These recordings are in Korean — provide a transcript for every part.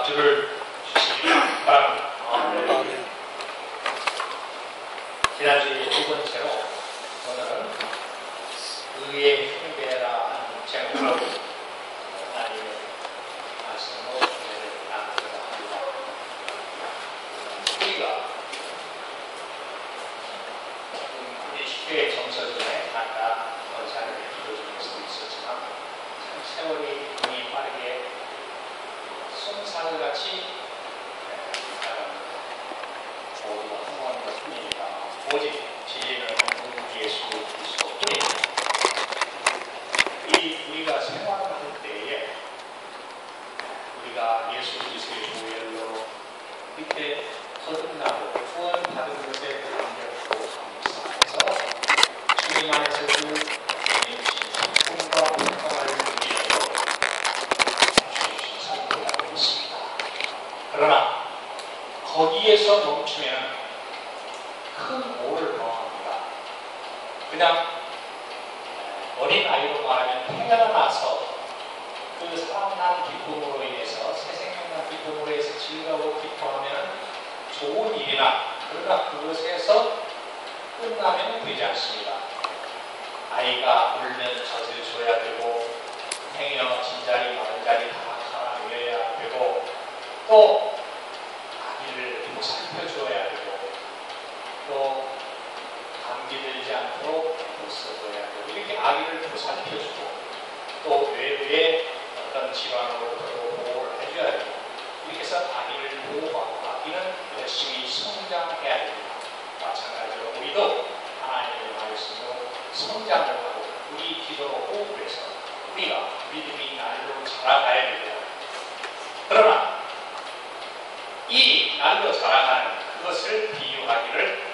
안주를 주시기 바랍니다. 지난주에 두 번째로 오늘은 의의 흉배라 하는 제목으로 하나님의 말씀으로 은혜를 나누려고 합니다. 우리가 우리 10교의 정서전에 각각 권사를 기도 중에서 있었지만 참 세월이 많이 빠르게 송사들같이 모두가 성공하는 것 뿐입니다. 오직 진리는 예수 그리스도뿐입니다. 우리가 생활하는 때에 우리가 예수 그리스도의 보혈로 이때 거듭나고 구원받은 것에 감격하고 감사해서 주님 안에서 그 주님 신품과 평강을 누리려고 주신 성도가 있습니다. 그러나 거기에서 멈추면 큰 오를 범합니다. 그냥 어린아이로 말하면 태어나서 그 사랑난 기쁨으로 인해서 새 생명난 기쁨으로 해서 즐거워 기뻐하면 좋은 일이나 그러나 그것에서 끝나면 되지 않습니다. 아이가 울면 젖을 줘야 되고 행여 진자리 마른자리 다 갈아내야 되고 또 아기를 살펴줘야 되고 또 감기 들지 않도록 써줘야 되고 이렇게 아기를 살펴주고 또 외부에 어떤 질환으로부터 보호를 해줘야 되고 이렇게 해서 아기를 보호하고 아기는 열심히 성장해야 됩니다. 마찬가지로 우리도 하나님의 말씀으로 성장을 하고 우리 기도로 호흡을 해서 우리가 믿음이 날로 자라가야 됩니다. 그러나 이 날로 자라가는 그것을 비유하기를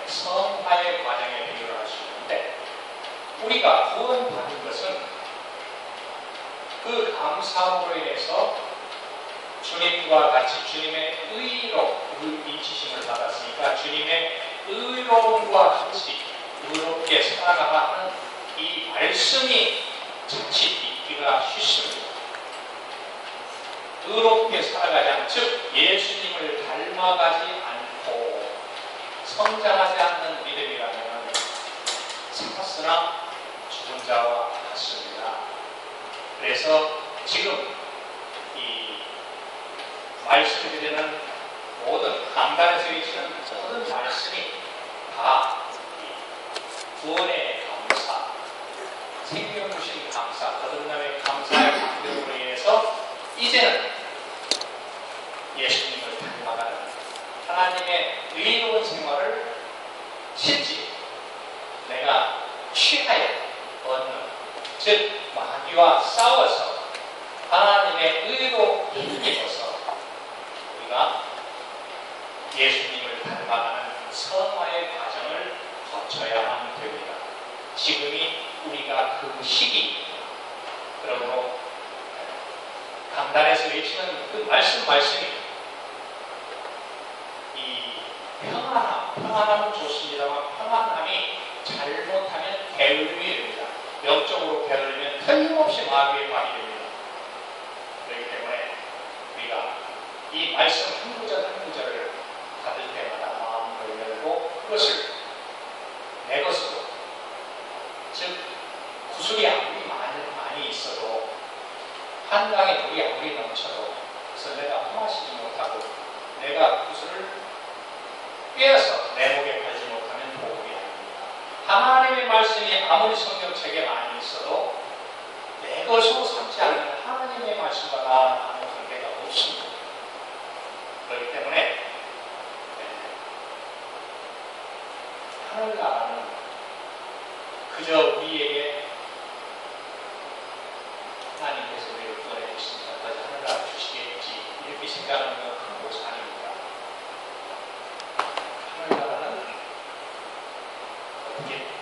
성화의 과정에 비유를 할 수 있는데 우리가 구원받은 것은 그 감사함으로 인해서 주님과 같이 주님의 의로 인치심을 받았으니까 주님의 의로움과 같이 의롭게 살아가는 이 말씀이 자칫 믿기가 쉽습니다. 의롭게 살아가자, 즉 예수님을 닮아가지 않고 성장하지 않는 믿음이라면 살았으나 죽은 자와 같습니다. 그래서 지금 이 말씀드리는 모든 강단에서 외치는 모든 말씀이 다 구원의 감사, 생명 주신 감사, 거듭남의 감사의 감격으로 인해서 이제는 예수님을 닮아가는 하나님의 의로운 생활을 실제 내가 취하여 얻는, 즉 마귀와 싸워서 하나님의 의로 힘입어서 우리가 예수님을 닮아가는 성화의 과정을 거쳐야만 됩니다. 지금이 우리가 그 시기입니다. 그러므로 강단에서 외치는 그 말씀이 이 평안함은 좋습니다만 평안함이 잘못하면 게으름이 됩니다. 영적으로 게으르면 틀림없이 마귀의 관이 됩니다. 그렇기 때문에 우리가 이 말씀 한 구절 한 구절을 받을 때마다 마음을 열고 그것을 내 것으로, 즉 구슬이 아무리 많이 있어도 한강에 물이 아무리 넘쳐도 그래서 내가 험하시지 못하고 내가 구슬을 빼앗아 내 목에 걸지 못하면 복이 아닙니다. 하나님의 말씀이 아무리 성경책에 많이 있어도 내 것으로 삼지 않는 하나님의 말씀과 나는 아무 관계가 없습니다. 그렇기 때문에 하늘나라는 그저 우리에게 하나님께서 우리를 구원해 주시니까 그저 하늘나라 주시겠지 이렇게 생각하는 건 큰 것이 아닙니다. 하늘나라는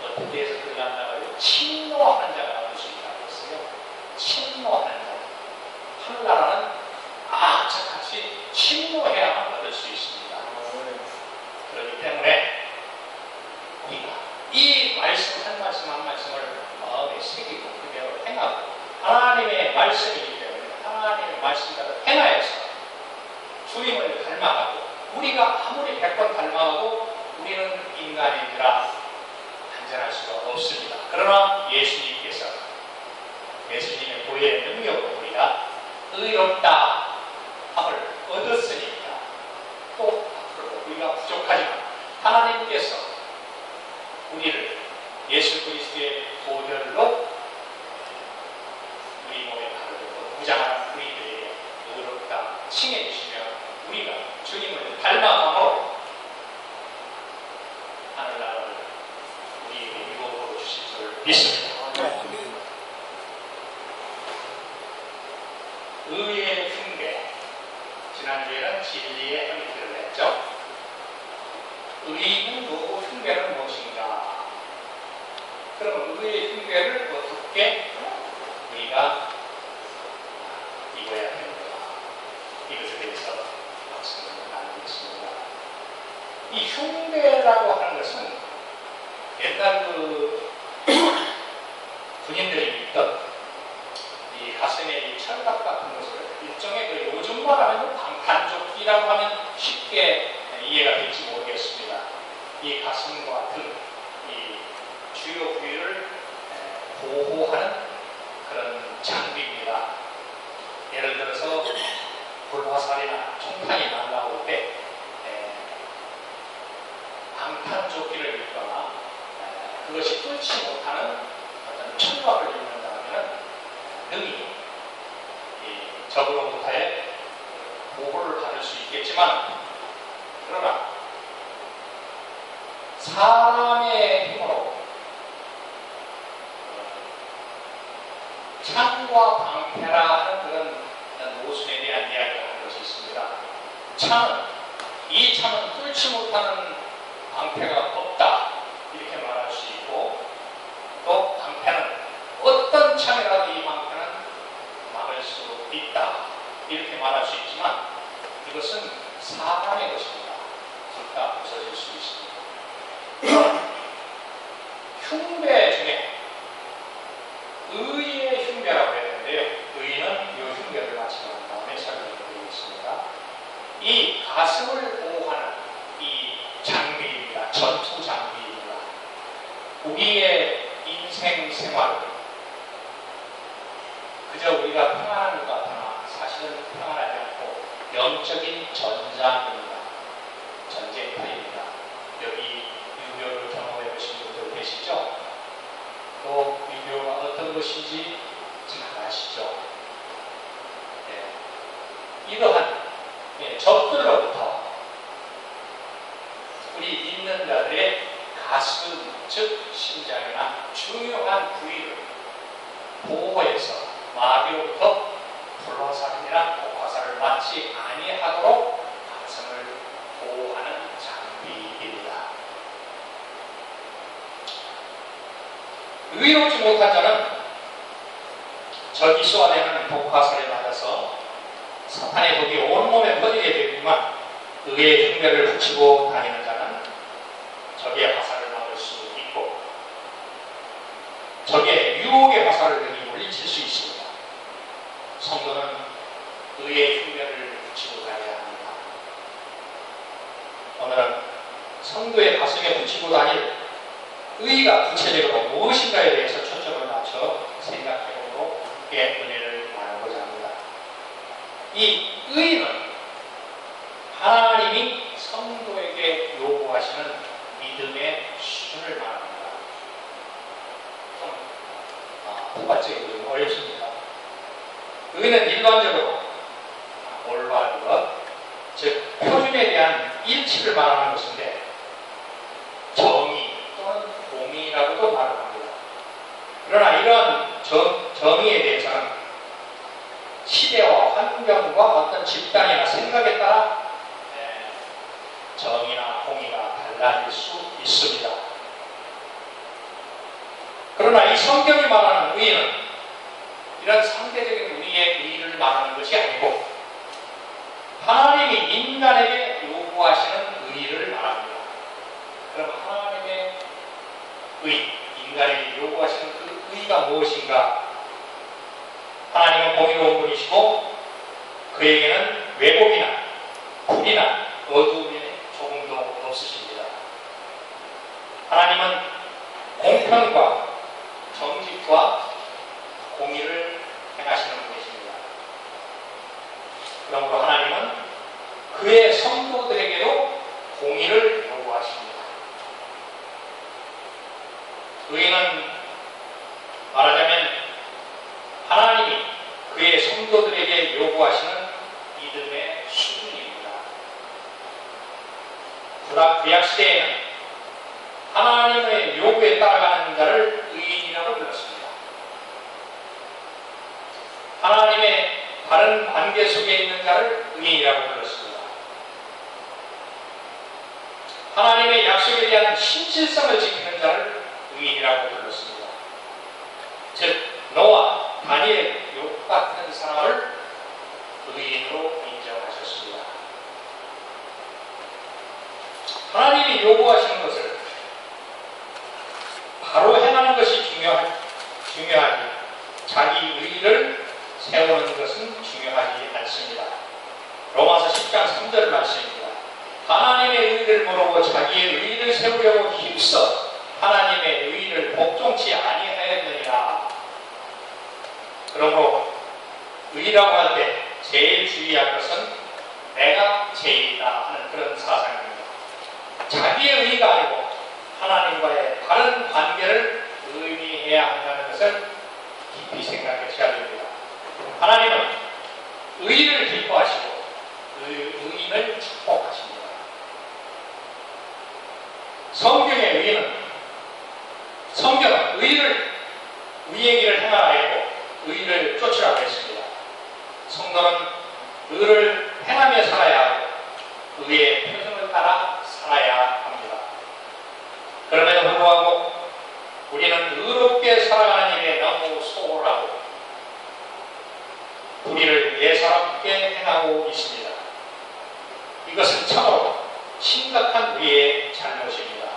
어떻게 해서 들어간다고요? 침노하는 자가 나올 수 있다고 했어요. 침노하는 자. 하늘나라는 악착같이 침노해야만 얻을 수 있습니다. 그렇기 때문에 우리가 이 말씀 한 말씀 한 말씀을 마음에 새기고 그대로 행하고 하나님의 말씀이기 때문에 하나님의 말씀대로 행하여서 주님을 닮아가고 우리가 아무리 100번 닮아가도 우리는 인간이라 안전할 수가 없습니다. 그러나 예수님께서 예수님의 보혈의 능력으로 우리가 의롭다 함을 얻었으니까 또 앞으로 우리가 부족하지만 하나님께서 우리를 예수 그리스도의 보혈로 우리 몸에 바르고 무장한 우리들에게 의롭다 칭해 주시며 우리가 주님을 닮아감으로 하늘나라를 우리에게 이루어 주실 줄 믿습니다. 의의 흉배, 지난주에는 진리의 형태를 했죠. 의는 뭐고 흉배는 무엇인가? 그럼 의의 흉배를 어떻게 우리가 입어야 되는가? 이것에 대해서 말씀을 나누겠습니다. 이 흉배라고 하는 것은 옛날 군인들이 입던 이 가슴에 이 철갑 같은 것을 일종의 요즘 말하면 방탄조끼라고 하면 쉽게 이해가 될지 모르겠습니다. 이 가슴과 등, 이 주요 부위를 보호하는 그런 장비입니다. 예를 들어서 불화살이나 총탄이 날라올 때 방탄조끼를 입거나 그것이 뚫지 못하는 어떤 철갑을 입는다면 능히 적으로부터의 보호를 받을 수 있겠지만 그러나 사람의 힘으로 창과 방패라 하는 그런 모순에 대한 이야기를 하는 것이 있습니다. 이 창은 뚫지 못하는 방패가 없다 이렇게 말할 수 있고 또 방패는 어떤 창이라도 이 방패는 막을 수 있다 이렇게 말할 수 있지만 이것은 사람의 것입니다. 둘 다 부서질 수 있습니다. 흉배 중에 의의 흉배라고 했는데요. 의는 이 흉배를 마치고 난 다음에 설명을 드리겠습니다. 이 가슴을 보호하는 이 장비입니다. 전투 장비입니다. 우리의 인생 생활을 그저 우리가 평안한 것 같으나 사실은 평안하지 않고 영적인 전장입니다. 전쟁터입니다. 여기 유교를 경험해 보신 분들 계시죠? 또 유교가 어떤 것인지 잘 아시죠? 이러한 적들로부터 우리 믿는 자들의 가슴, 즉 심장이나 중요한 부위를 보호해서 마귀로부터 불화살이나 독화살을 맞지 아니하도록 가슴을 보호하는 장비입니다. 의롭지 못한 자는 적이 쏘아내는 독화살에 맞아서 사탄의 독이 온몸에 퍼지게 되지만 의의 흉배를 붙이고 다니는 자는 적의 화살을 막을 수 있고 적의 유혹의 화살을 능히 물리칠 수 있습니다. 성도는 의의 흉배를 붙이고 다녀야 합니다. 오늘은 성도의 가슴에 붙이고 다닐 의가 구체적으로 무엇인가에 대해서 초점을 맞춰 생각해보도록 함께 은혜를 나누고자 합니다. 이 의는 하나님이 성도에게 요구하시는 믿음의 수준을 말합니다. 좀 포괄적이고 어렵습니다. 의는 일반적으로 올바른 것, 즉 표준에 대한 일치를 말하는 것인데 정의 또는 공의라고도 말을 합니다. 그러나 이런 정의에 대해서는 시대와 환경과 어떤 집단이나 생각에 따라 정의나 공의가 달라질 수 있습니다. 그러나 이 성경이 말하는 의는 이런 상대적인 우리의 의의를 말하는 것이 아니고 하나님이 인간에게 요구하시는 의의를 말합니다. 그럼 하나님의 의, 인간에게 요구하시는 그 의의가 무엇인가? 하나님은 공의로운 분이시고 그에게는 왜곡이나 불이나 어두움이 조금도 없으십니다. 하나님은 공평과 정직과 공의를 행하시는 분이십니다. 그러므로 하나님은 그의 성도들에게도 공의를 요구하십니다. 의인은 말하자면 하나님이 그의 성도들에게 요구하시는 믿음의 수준입니다. 구약 시대에는 하나님의 요구에 따라가는 자를 의인이라고 불렀습니다. 하나님의 바른 관계 속에 있는 자를 의인이라고 불렀습니다. 하나님의 약속에 대한 신실성을 지키는 자를 의인이라고 불렀습니다. 즉 노아, 다니엘, 욥 같은 사람을 의인으로 인정하셨습니다. 하나님이 요구하시는 것을 바로 행하는 것이 중요하지 자기 의의를 세우는 것은 중요하지 않습니다. 로마서 10장 3절 말씀입니다. 하나님의 의의를 모르고 자기의 의의를 세우려고 힘써 하나님의 의의를 복종치 아니하였느니라. 그러므로 의의라고 할 때 제일 주의할 것은 내가 제일이다 하는 그런 사상입니다. 자기의 의의가 아니고 하나님과의 바른 관계를 의미해야 한다는 것을 깊이 생각하셔야 됩니다. 하나님은 의의를 기뻐하시고 의인을 축복하십니다. 성경의 성경은 의의 길을 행하라 했고 의의를 쫓으라고 했습니다. 성도는 의를 행하며 살아야 하고 의의 표정을 따라 살아야 합니다. 그럼에도 불구하고 우리는 의롭게 살아가는 일에 너무 소홀하고 불의를 예사롭게 행하고 있습니다. 이것은 참으로 심각한 우리의 잘못입니다.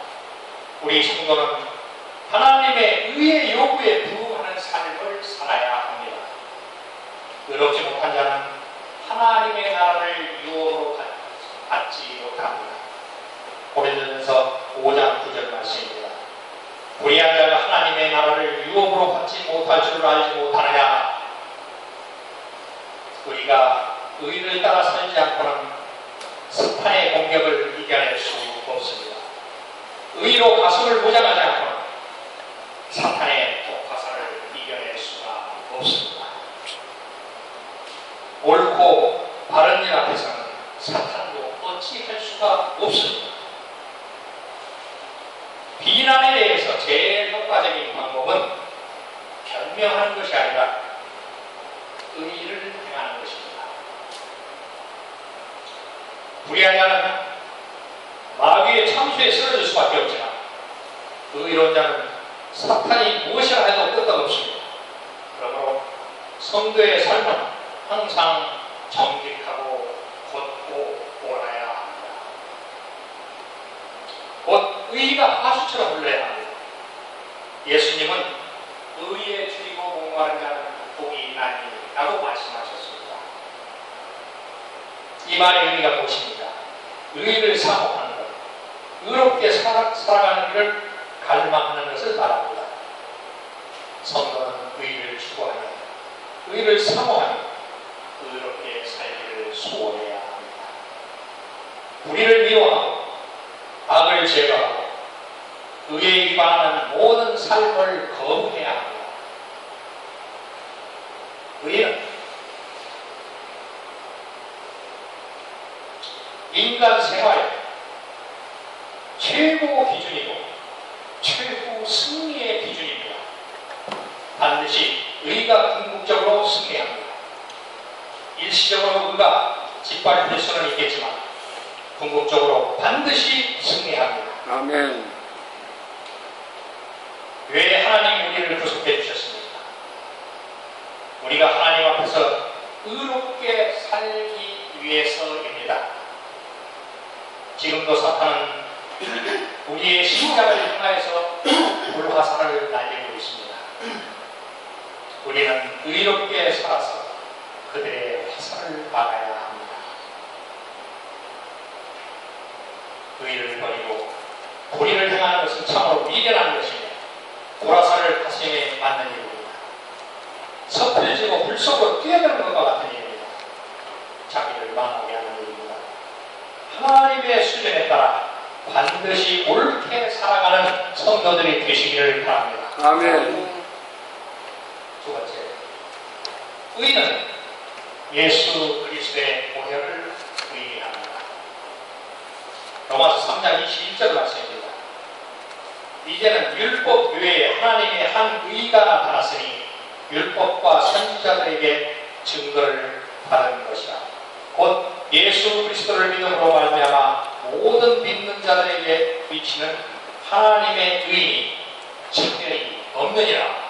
우리 성도는 하나님의 의의 요구에 부응하는 삶을 살아야 합니다. 의롭지 못한 자는 하나님의 나라를 유업으로 받지 못합니다. 고린도전서 5장 9절 말씀입니다. 불의한 자가 하나님의 나라를 유업으로 받지 못할 줄 알지 못하느냐. 우리가 의를 따라 살지 않고는 사탄의 공격을 이겨낼 수 없습니다. 의로 가슴을 무장하지 않고는 사탄의 독화살을 이겨낼 수가 없습니다. 옳고 바른 일 앞에서는 사탄도 어찌할 수가 없습니다. 비난에 대해서 제일 효과적인 방법은 변명하는 것이 아니라 의의를 행하는 것입니다. 불의한 자는 마귀의 참수에 쓰러질 수밖에 없지만 의로운 자는 사탄이 무엇이라 해도 끄떡없습니다. 그러므로 성도의 삶은 항상 정직하고 곧고 옳아야 합니다. 곧 의의가 하수처럼 흘러야 합니다. 예수님은 의에 줄이고 공부하는 자는 복이 있나니 라고 말씀하셨습니다. 이 말의 의미가 무엇입니까? 의의를 사모하는 것, 의롭게 살아가는 길을 갈망하는 것을 말합니다. 성도는 의의를 추구하며 의의를 사모하며 의롭게 살기를 소원해야 합니다. 불의를 미워하고 악을 제거하고 의에 위반하는 모든 삶을 거부해야 합니다. 의는 인간 생활의 최고 기준이고 최고 승리의 기준입니다. 반드시 의가 궁극적으로 승리합니다. 일시적으로 의가 짓밟힐 수는 있겠지만 궁극적으로 반드시 승리합니다. 아멘. 왜 하나님 우리를 구속해 주셨습니까? 우리가 하나님 앞에서 의롭게 살기 위해서입니다. 지금도 사탄은 우리의 심장을 향하여서 불화살을 날리고 있습니다. 우리는 의롭게 살아서 그들의 화살을 막아야 합니다. 의를 버리고 도리를 행하는 것은 참으로 미련한 것이며 도라사를 가슴에 맞는 일입니다. 섣불지고 불속으로 뛰어드는 것과 같은 일입니다. 자기를 망하게 하는 일입니다. 하나님의 수준에 따라 반드시 옳게 살아가는 성도들이 되시기를 바랍니다. 아멘. 두 번째, 의는 예수 그리스도의 보혈을 의미합니다. 로마서 3장 21절 말씀입니다. 이제는 율법 외에 하나님의 한 의가 나타났으니 율법과 선지자들에게 증거를 받은 것이라. 곧 예수 그리스도를 믿음으로 말미암아 모든 믿는 자들에게 미치는 하나님의 의인이 차별이 없느니라.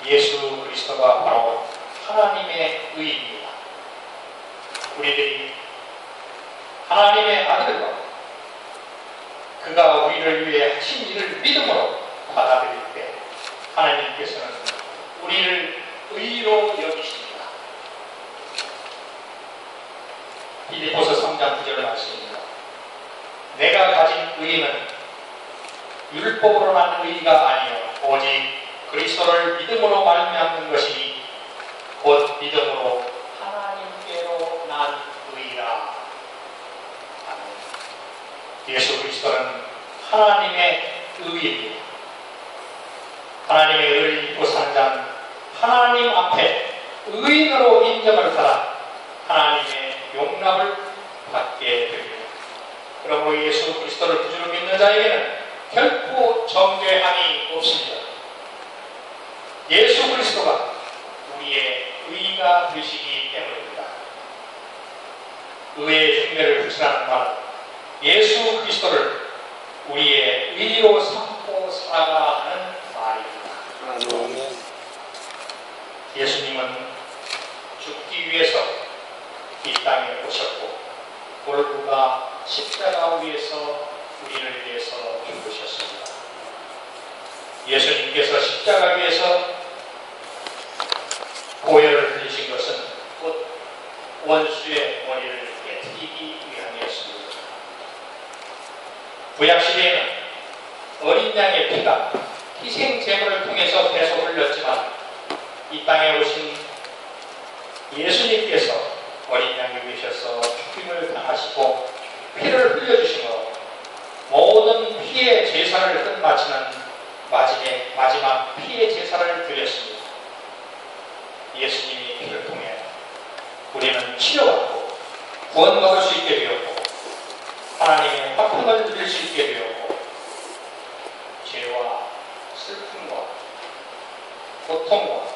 예수 그리스도가 바로 하나님의 의인입니다. 우리들이 하나님의 아들과 그가 우리를 위해 하신 일을 믿음으로 받아들일 때 하나님께서는 우리를 의로 여기십니다. 빌립보서 3장 9절 말씀입니다. 내가 가진 의는 율법으로 난 의가 아니요 오직 그리스도를 믿음으로 말미암는 것이니 곧 믿음으로 하나님께로 난 의라. 아멘. 예수 그리스도는 하나님의 의입니다. 하나님의 의를 입고 사는 자는 하나님 앞에 의인으로 인정을 받아 하나님의 용납을 받게 됩니다. 그러므로 예수 그리스도를 구주로 믿는 자에게는 결코 정죄함이 없습니다. 예수 그리스도가 우리의 의가 되시기 때문입니다. 의의 흉내를 붙이라는 말은 예수 그리스도를 우리의 의로 삼고 살아가 하는 말입니다. 예수님은 죽기 위해서 이 땅에 오셨고 골고가 십자가 위에서 우리를 위해서 죽으셨습니다. 예수님께서 십자가 위에서 보혈을 흘리신 것은 곧 원수의 머리를 깨트리기 위함이었습니다. 구약시대에는 어린 양의 피가 희생 제물을 통해서 계속 흘렸지만 이 땅에 오신 예수님께서 어린 양이 되셔서 죽임을 당하시고 피를 흘려주심으로 모든 피의 제사를 끝마치는 마지막 피의 제사를 드렸습니다. 예수님이 피를 통해 우리는 치료받고 구원받을 수 있게 되었고 하나님의 화평을 누릴 수 있게 되었고 죄와 슬픔과 고통과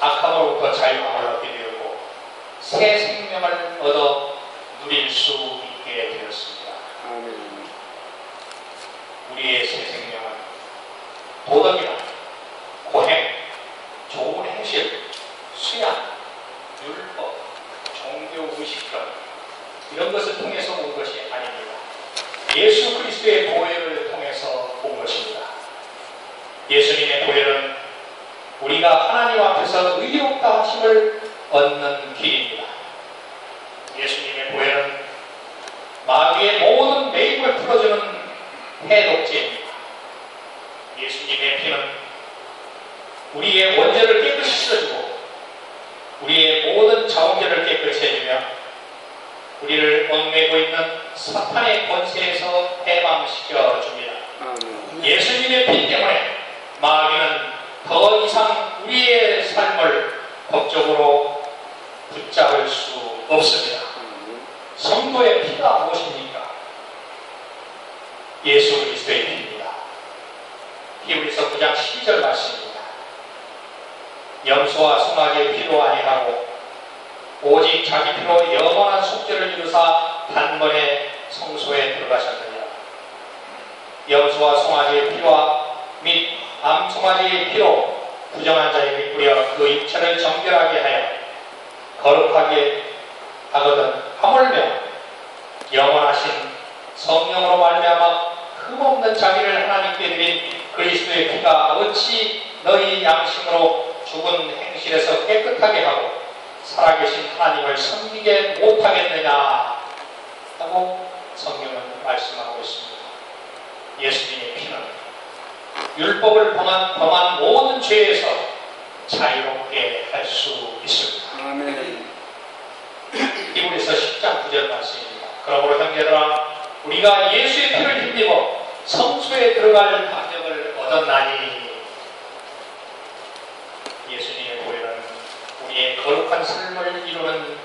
악함으로부터 자유함을 얻게 되었고 새 생명을 얻어 누릴 수 있게 되었습니다. 우리의 새 생명은 도덕이나 고행, 좋은 행실, 수양, 율법, 종교의식 등 이런 것을 통해서 온 것이 아닙니다. 예수 그리스도의 보혈을 통해서 온 것입니다. 예수님의 보혈은 우리가 하나님 앞에서 의롭다 하심을 얻는 길입니다. 예수님의 보혈은 마귀의 모든 매입을 풀어주는 해독제입니다. 예수님의 피는 우리의 원죄를 깨끗이 씻어주고 우리의 모든 자원죄를 깨끗이 해주며 우리를 얽매고 있는 사탄의 권세에서 해방시켜 줍니다. 예수님의 피 때문에 마귀는 더 이상 우리의 삶을 법적으로 붙잡을 수 없습니다. 성도의 피가 무엇입니까? 예수 그리스도의 피입니다. 히브리서 9장 12절 말씀입니다. 염소와 송아지의 피로 아니하고 오직 자기 피로 영원한 속죄를 이루사 단번에 성소에 들어가셨느니라. 염소와 송아지의 피와 및 암송아지의 피로 부정한 자에게 뿌려 그 육체를 정결하게 하여 거룩하게 하거든 하물며 영원하신 성령으로 말미암아 흠없는 자기를 하나님께 드린 그리스도의 피가 어찌 너희 양심으로 죽은 행실에서 깨끗하게 하고 살아계신 하나님을 섬기게 못하겠느냐 하고 성경은 말씀하고 있습니다. 예수님의 피는 율법을 범한 모든 죄에서 자유롭게 할 수 있습니다. 아멘. 히브리서 10장 9절 말씀입니다. 그러므로 형제들아 우리가 예수의 피를 힘입어 성소에 들어갈 방역을 얻었나니. 예수님의 보혈은 우리의 거룩한 삶을 이루는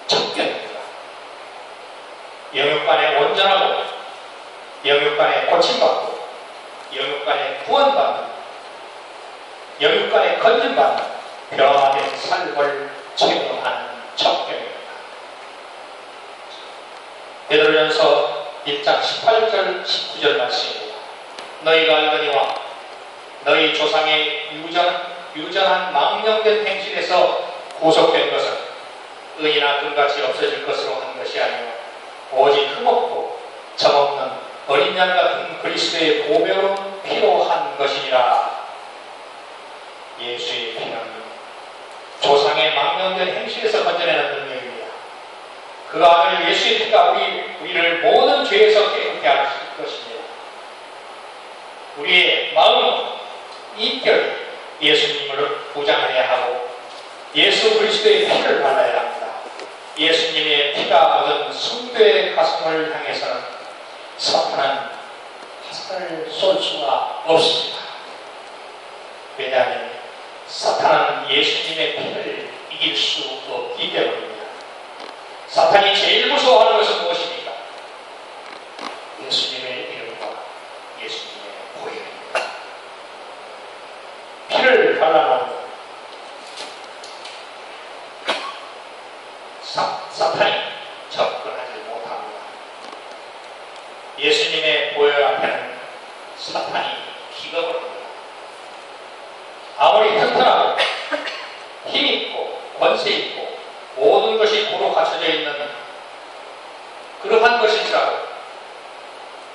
척견입니다. 영육간에 온전하고 영육간에 고침받고 영육간에 구원받는 영육간에 건진받는 변화된 삶을 체험하는 척견입니다. 베드로전서 1장 18절 19절 말씀입니다. 너희가 알거니와 너희 조상의 유전한 망령된 행실에서 구속된 것은 의인나 금같이 없어질 것으로 한 것이 아니요 오직 흠없고 점없는 어린 양 같은 그리스도의 보배로운 피로 한 것이니라. 예수의 피는 조상의 망령된 행실에서 건져내는 능력입니다. 그 아들 예수의 피가 우리를 모든 죄에서 깨끗게 하실 것입니다. 우리의 마음은 인격이 예수님을 부장해야 하고 예수 그리스도의 피를 발라야 합니다. 예수님의 피가 묻은 성도의 가슴을 향해서는 사탄은 화살을 쏠 수가 없습니다. 왜냐하면 사탄은 예수님의 피를 이길 수 없기 때문입니다. 사탄이 제일 무서워하는 것은 무엇입니까? 예수님의 이름과 예수님의 보혈입니다. 피를 발라놓으면 사탄이 접근하지 못합니다. 예수님의 보혈 앞에는 사탄이 기겁을 합니다. 아무리 튼튼하고 힘있고 권세있고 모든 것이 고루 갖춰져 있는 그러한 것일지라도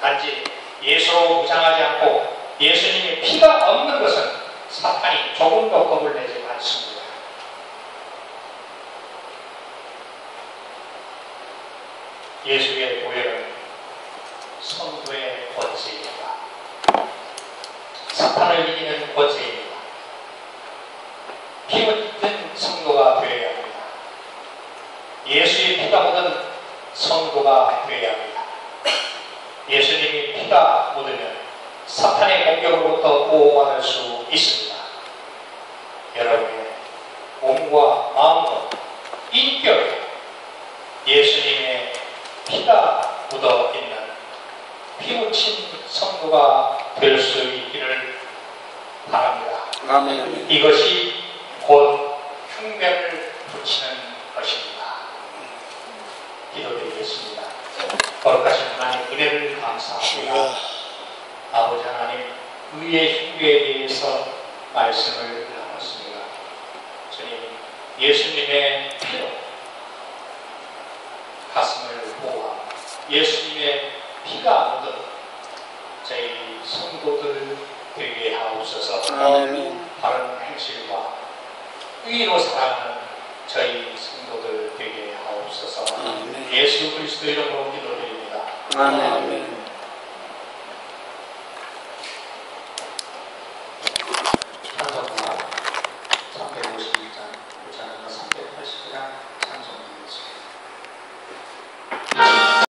단지 예수로 무장하지 않고 예수님의 피가 없는 것은 사탄이 조금도 겁을 내지 않습니다. 예수의 보혈은 성도의 권세입니다. 사탄을 이기는 권세입니다. 피 묻은 성도가 되어야 합니다. 예수의 피가 묻은 성도가 되어야 합니다. 예수님이 피가 묻으면 사탄의 공격으로부터 보호받을 수 있습니다. 여러분의 몸과 마음과 인격에 예수님의 피가 묻어 있는 피 묻힌 성도가 될 수 있기를 바랍니다. 아멘. 이것이 곧 흉배를 붙이는 것입니다. 기도드리겠습니다. 거룩하신 하나님 은혜를 감사합니다. 아버지 하나님 의의 흉배에 대해서 말씀을 나눴습니다. 주님 예수님의 피로 가슴을 보호하고 예수님의 피가 묻은 저희 성도들 되게 하옵소서. 아멘. 바른 행실과 의로 살아가는 저희 성도들 되게 하옵소서. 아멘. 예수 그리스도 이름으로 기도드립니다. 아멘.